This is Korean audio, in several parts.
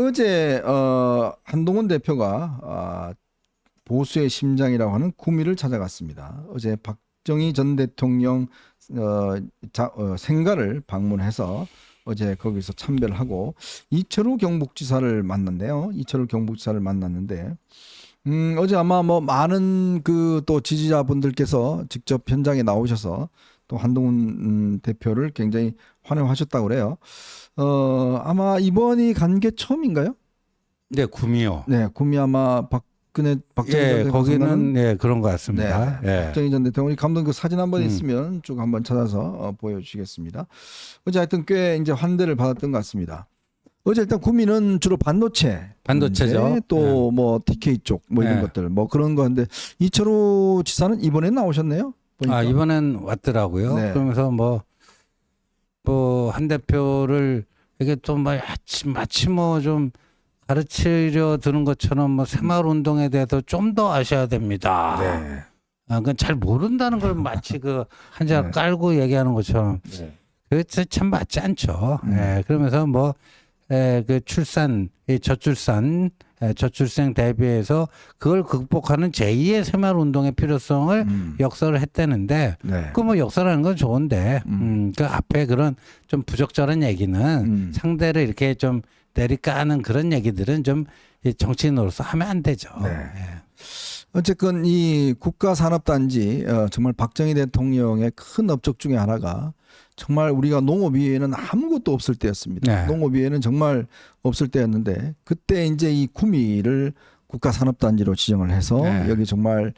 어제 한동훈 대표가 보수의 심장이라고 하는 구미를 찾아갔습니다. 어제 박정희 전 대통령 생가를 방문해서 어제 거기서 참배를 하고 이철우 경북지사를 만났는데요. 이철우 경북지사를 만났는데 어제 아마 뭐 많은 그 또 지지자분들께서 직접 현장에 나오셔서 또 한동훈 대표를 굉장히 환영하셨다고 그래요. 아마 이번이 간 게 처음인가요? 네, 구미요. 네, 구미 아마 박정희 예, 전 거기는 네, 그런 것 같습니다. 네, 예. 박정희 전 대통령이 감독 그 사진 한번 있으면 쭉 한번 찾아서 보여주시겠습니다. 어제 하여튼 꽤 이제 환대를 받았던 것 같습니다. 어제 일단 구미는 주로 반도체죠. 또 뭐 TK 쪽 뭐 이런 네. 것들 뭐 그런 거인데 이철우 지사는 이번에 나오셨네요. 보니까. 아, 이번엔 왔더라고요. 네. 그러면서 뭐 한 대표를 이게 또 뭐 마치 뭐 좀 가르치려 드는 것처럼 뭐 새마을 운동에 대해서 좀 더 아셔야 됩니다. 네. 아, 그건 잘 모른다는 걸 마치 그 한자 네. 깔고 얘기하는 것처럼 네. 그게 참 맞지 않죠. 예, 그러면서 뭐 그 저출생 대비해서 그걸 극복하는 제2의 새마을 운동의 필요성을 역설을 했다는데 네. 그 뭐 역설하는 건 좋은데 그 앞에 그런 좀 부적절한 얘기는 상대를 이렇게 좀 내리까는 그런 얘기들은 좀 정치인으로서 하면 안 되죠. 네. 예. 어쨌건 이 국가산업단지 정말 박정희 대통령의 큰 업적 중에 하나가 정말 우리가 농업 위에는 아무것도 없을 때였습니다. 네. 농업 위에는 정말 없을 때였는데 그때 이제 이 구미를 국가산업단지로 지정을 해서 네. 여기 정말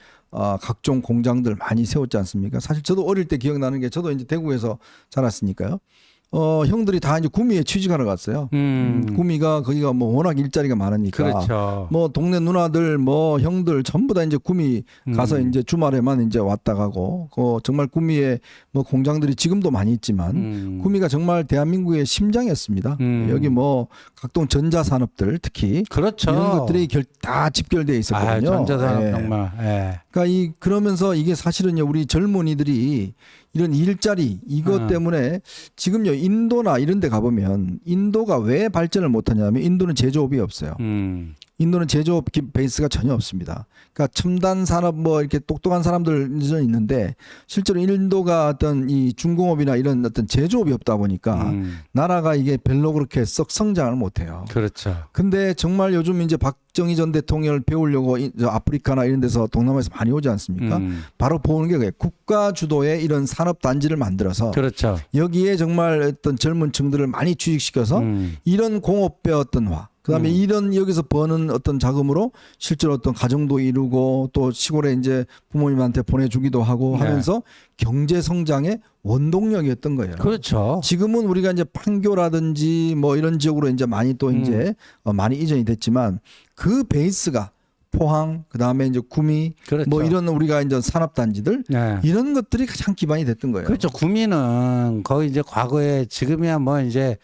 각종 공장들 많이 세웠지 않습니까? 사실 저도 어릴 때 기억나는 게 저도 이제 대구에서 자랐으니까요. 형들이 다 이제 구미에 취직하러 갔어요. 구미가 거기가 뭐 워낙 일자리가 많으니까. 그렇죠. 뭐 동네 누나들 뭐 형들 전부 다 이제 구미 가서 이제 주말에만 이제 왔다 가고 정말 구미에 뭐 공장들이 지금도 많이 있지만 구미가 정말 대한민국의 심장이었습니다. 여기 뭐 각종 전자산업들 특히 그렇죠. 이런 것들이 다 집결되어 있었거든요. 아, 전자산업 예. 정말. 예. 그러니까 그러면서 이게 사실은요 우리 젊은이들이 이런 일자리 이것 때문에 지금요 인도나 이런 데 가보면 인도가 왜 발전을 못하냐면 인도는 제조업이 없어요. 인도는 제조업 베이스가 전혀 없습니다. 그러니까 첨단 산업 뭐 이렇게 똑똑한 사람들은 있는데 실제로 인도가 어떤 이 중공업이나 이런 어떤 제조업이 없다 보니까 나라가 이게 별로 그렇게 썩 성장을 못해요. 그렇죠. 근데 정말 요즘 이제 박정희 전 대통령을 배우려고 아프리카나 이런 데서 동남아에서 많이 오지 않습니까? 바로 보는 게 그게 국가 주도의 이런 산업 단지를 만들어서 그렇죠. 여기에 정말 어떤 젊은 층들을 많이 취직시켜서 이런 공업의 어떤 그다음에 이런 여기서 버는 어떤 자금으로 실제로 어떤 가정도 이루고 또 시골에 이제 부모님한테 보내주기도 하고 네. 하면서 경제 성장의 원동력이었던 거예요. 그렇죠. 지금은 우리가 이제 판교라든지 뭐 이런 지역으로 이제 많이 또 이제 많이 이전이 됐지만 그 베이스가 포항 그다음에 이제 구미 그렇죠. 뭐 이런 우리가 이제 산업단지들 네. 이런 것들이 가장 기반이 됐던 거예요. 그렇죠. 구미는 거의 이제 과거에 지금이야 뭐 이제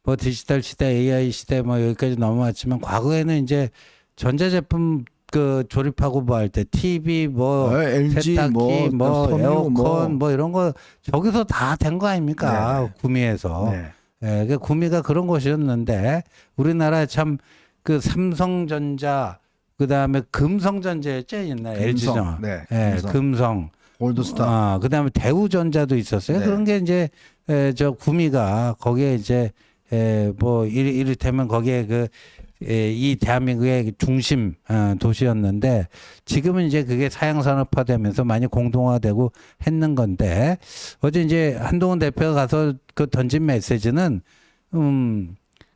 뭐 디지털 시대, AI 시대 뭐 여기까지 넘어왔지만 과거에는 이제 전자제품 그 조립하고 뭐 할 때 TV 뭐 LG 세탁기 뭐, 뭐 섬유 에어컨 뭐 이런 거 저기서 다 된 거 아닙니까? 네. 구미에서. 네. 예, 그 구미가 그런 곳이었는데 우리나라 참 그 삼성전자 그다음에 금성전자였죠 옛날 LG전. 네. 예, 금성. 골드스타. 그다음에 대우전자도 있었어요. 네. 그런 게 이제 저 구미가 거기에 이제 뭐 이를테면 거기에 이 대한민국의 중심 도시였는데 지금은 이제 그게 사양산업화되면서 많이 공동화되고 했는 건데 어제 이제 한동훈 대표가 가서 그 던진 메시지는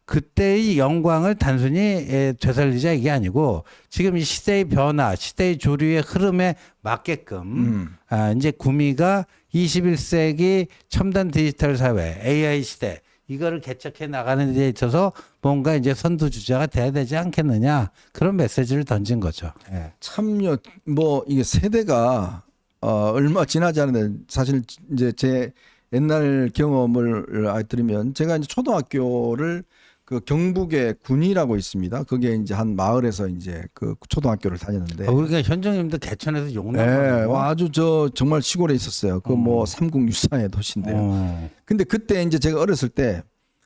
그때의 영광을 단순히 되살리자 이게 아니고 지금 이 시대의 변화, 시대의 조류의 흐름에 맞게끔 이제 구미가 21세기 첨단 디지털 사회, AI 시대 이거를 개척해 나가는 데 있어서 뭔가 이제 선두주자가 돼야 되지 않겠느냐 그런 메시지를 던진 거죠. 예. 참요 뭐 이게 세대가 얼마 지나지 않은데 사실 이제 제 옛날 경험을 들으면 제가 이제 초등학교를 그 경북에 군이라고 있습니다. 그게 이제 한 마을에서 이제 그 초등학교를 다녔는데. 우리가 현정님도 개천에서 용남. 네, 아주 정말 시골에 있었어요. 그 뭐 삼국유사의 도시인데요. 근데 그때 이제 제가 어렸을 때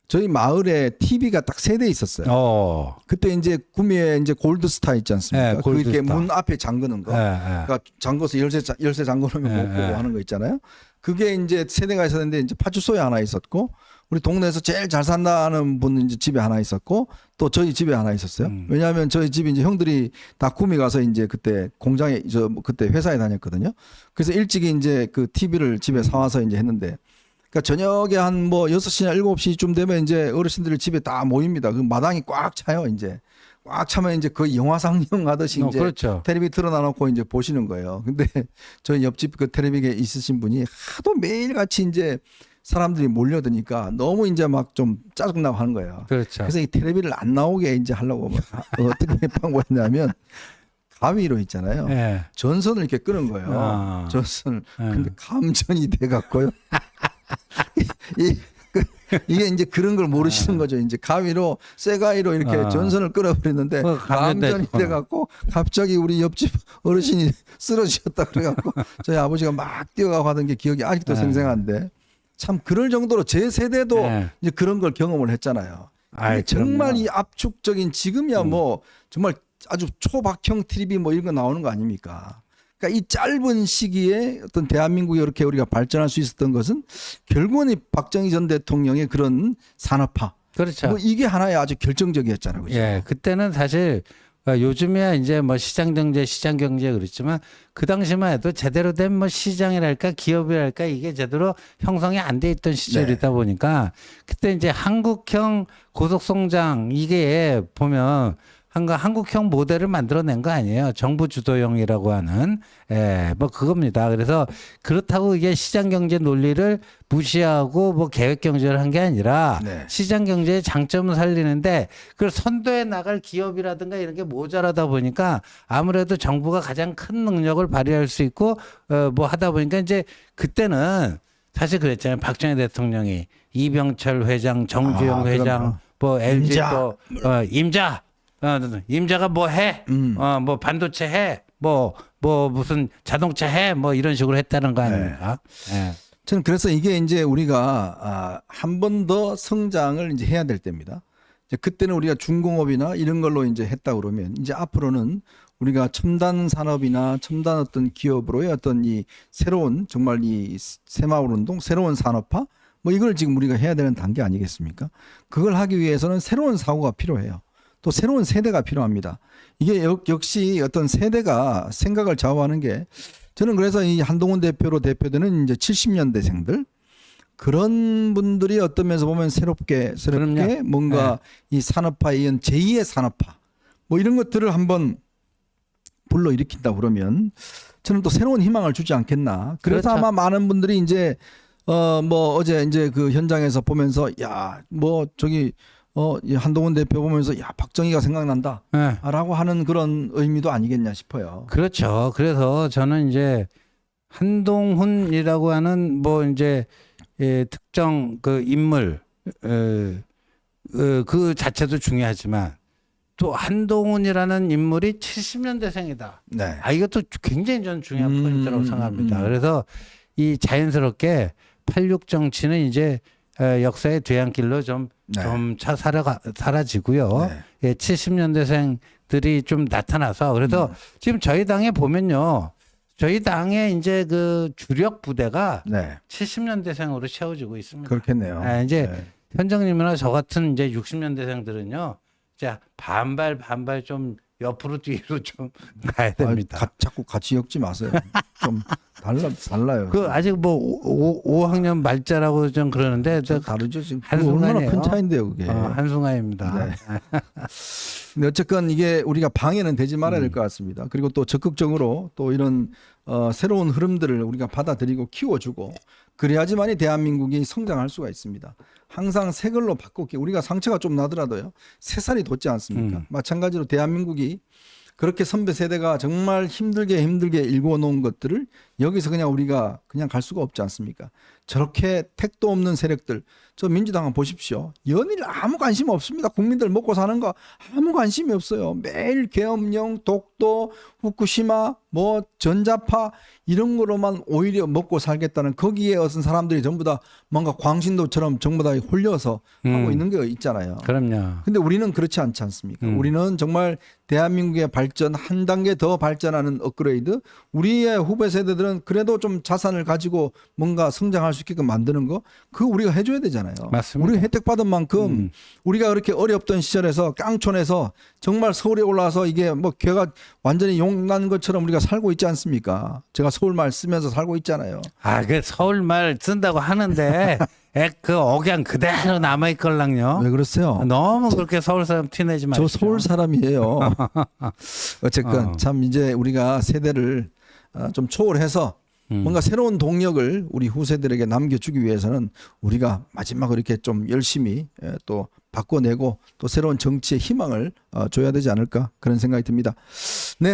저희 마을에 TV가 딱 3대 있었어요. 그때 이제 구미에 이제 골드스타 있지 않습니까? 네, 골드스타. 그렇게 문 앞에 잠그는 거. 그러니까 잠궈서 열쇠 잠궈놓으면 못 보고 하는 거 있잖아요. 그게 이제 세대가 있었는데 이제 파출소에 하나 있었고 우리 동네에서 제일 잘 산다는 분 이제 집에 하나 있었고 또 저희 집에 하나 있었어요. 왜냐하면 저희 집이 이제 형들이 다 구미 가서 이제 그때 공장에 그때 회사에 다녔거든요. 그래서 일찍이 이제 그 TV를 집에 사와서 이제 했는데 그러니까 저녁에 한 뭐 6시나 7시쯤 되면 이제 어르신들이 집에 다 모입니다. 그 마당이 꽉 차요, 이제. 꽉 차면 이제 거의 영화 상영하듯이 이제 그렇죠. 텔레비 틀어놔놓고 이제 보시는 거예요. 근데 저희 옆집 그 텔레비에 있으신 분이 하도 매일같이 이제 사람들이 몰려드니까 너무 이제 막 좀 짜증나고 하는 거예요. 그렇죠. 그래서 이 텔레비를 안 나오게 이제 하려고 어떻게 방법했냐면 가위로 있잖아요. 예. 전선을 이렇게 끄는 거예요. 전선을. 근데 감전이 돼 갖고요. 이게 이제 그런 걸 모르시는 거죠. 이제 가위로 쇠 가위로 이렇게 전선을 끌어버렸는데 감전이 돼 갖고 갑자기 우리 옆집 어르신이 쓰러지셨다 그래 갖고 저희 아버지가 막 뛰어가고 하던 게 기억이 아직도 생생한데 참 그럴 정도로 제 세대도 이제 그런 걸 경험을 했잖아요. 정말 이 압축적인 지금이야 뭐 정말 아주 초박형 TV 뭐 이런 거 나오는 거 아닙니까? 그러니까 이 짧은 시기에 어떤 대한민국이 이렇게 우리가 발전할 수 있었던 것은 결국은 이 박정희 전 대통령의 그런 산업화. 그렇죠. 뭐 이게 하나의 아주 결정적이었잖아요. 그죠? 예, 그때는 사실 요즘이야 이제 뭐 시장 경제 그렇지만 그 당시만 해도 제대로 된 뭐 시장이랄까 기업이랄까 이게 제대로 형성이 안 돼 있던 시절이다 보니까 그때 이제 한국형 고속성장 이게 보면 한국형 모델을 만들어낸 거 아니에요. 정부 주도형이라고 하는, 뭐 그겁니다. 그래서 그렇다고 이게 시장 경제 논리를 무시하고 뭐 계획 경제를 한 게 아니라 시장 경제의 장점을 살리는데 그걸 선도해 나갈 기업이라든가 이런 게 모자라다 보니까 아무래도 정부가 가장 큰 능력을 발휘할 수 있고, 뭐 하다 보니까 이제 그때는 사실 그랬잖아요. 박정희 대통령이 이병철 회장, 정주영 회장, 뭐 LG 또 임자가 뭐 해? 뭐 반도체 해? 뭐 무슨 자동차 해? 뭐 이런 식으로 했다는 거 아닙니까? 저는 그래서 이게 이제 우리가 한 번 더 성장을 이제 해야 될 때입니다. 이제 그때는 우리가 중공업이나 이런 걸로 이제 했다 그러면 이제 앞으로는 우리가 첨단 산업이나 첨단 어떤 기업으로의 어떤 이 새로운 정말 이 새마을 운동, 새로운 산업화 뭐 이걸 지금 우리가 해야 되는 단계 아니겠습니까? 그걸 하기 위해서는 새로운 사고가 필요해요. 또 새로운 세대가 필요합니다. 이게 역시 어떤 세대가 생각을 좌우하는 게 저는 그래서 이 한동훈 대표로 대표되는 이제 70년대생들 그런 분들이 어떤 면에서 보면 새롭게 뭔가 이 산업화에 의한 제2의 산업화 뭐 이런 것들을 한번 불러일으킨다 그러면 저는 또 새로운 희망을 주지 않겠나. 그래서 아마 많은 분들이 이제 뭐 어제 이제 그 현장에서 보면서 야 뭐 저기 이 한동훈 대표 보면서 야 박정희가 생각난다 라고 하는 그런 의미도 아니겠냐 싶어요. 그렇죠. 그래서 저는 이제 한동훈이라고 하는 뭐 이제 특정 그 인물 그 자체도 중요하지만 또 한동훈이라는 인물이 70년대생이다. 이것도 굉장히 저는 중요한 포인트라고 생각합니다. 그래서 이 자연스럽게 86 정치는 이제 역사의 뒤안길로 좀 사라지고요. 70년대생들이 좀 나타나서 그래서 지금 저희 당에 보면요. 저희 당의 이제 그 주력 부대가 70년대생으로 채워지고 있습니다. 그렇겠네요. 이제 현장님이나 저 같은 이제 60년대생들은요. 자, 반발 좀 옆으로 뒤로 좀 가야 됩니다. 자꾸 같이 엮지 마세요. 좀 달라요. 그 아직 뭐 5학년 말자라고 좀 그러는데 다르죠 지금. 한순간이에요. 얼마나 큰 차인데요, 그게. 한순간입니다. 근데 어쨌건 이게 우리가 방해는 되지 말아야 될 것 같습니다. 그리고 또 적극적으로 또 이런 새로운 흐름들을 우리가 받아들이고 키워주고 그래야지만이 대한민국이 성장할 수가 있습니다. 항상 새 걸로 바꾸기 우리가 상처가 좀 나더라도요. 새살이 돋지 않습니까? 마찬가지로 대한민국이 그렇게 선배 세대가 정말 힘들게 일궈놓은 것들을 여기서 그냥 우리가 그냥 갈 수가 없지 않습니까? 저렇게 택도 없는 세력들 저 민주당은 보십시오. 연일 아무 관심 없습니다. 국민들 먹고 사는 거 아무 관심이 없어요. 매일 계엄령, 독도, 후쿠시마 뭐 전자파 이런 거로만 오히려 먹고 살겠다는 거기에 어떤 사람들이 전부 다 뭔가 광신도처럼 전부 다 홀려서 하고 있는 게 있잖아요. 그럼요. 근데 우리는 그렇지 않지 않습니까? 우리는 정말 대한민국의 발전 한 단계 더 발전하는 업그레이드, 우리의 후배 세대들은 그래도 좀 자산을 가지고 뭔가 성장할 수 있게끔 만드는 거, 그거 우리가 해줘야 되잖아요. 맞습니다. 우리가 혜택 받은 만큼 우리가 그렇게 어렵던 시절에서 깡촌에서 정말 서울에 올라와서 이게 뭐 걔가 완전히 용난 것처럼 우리가 살고 있지 않습니까? 제가 서울말 쓰면서 살고 있잖아요. 그 서울말 쓴다고 하는데 그 억양 그대로 남아있걸랑요. 왜 그러세요? 너무 그렇게 서울 사람 티내지 마시죠. 저 서울 사람이에요. 어쨌건 참 이제 우리가 세대를 좀 초월해서 뭔가 새로운 동력을 우리 후세들에게 남겨주기 위해서는 우리가 마지막으로 이렇게 좀 열심히 또 바꿔내고 또 새로운 정치의 희망을 줘야 되지 않을까 그런 생각이 듭니다. 네.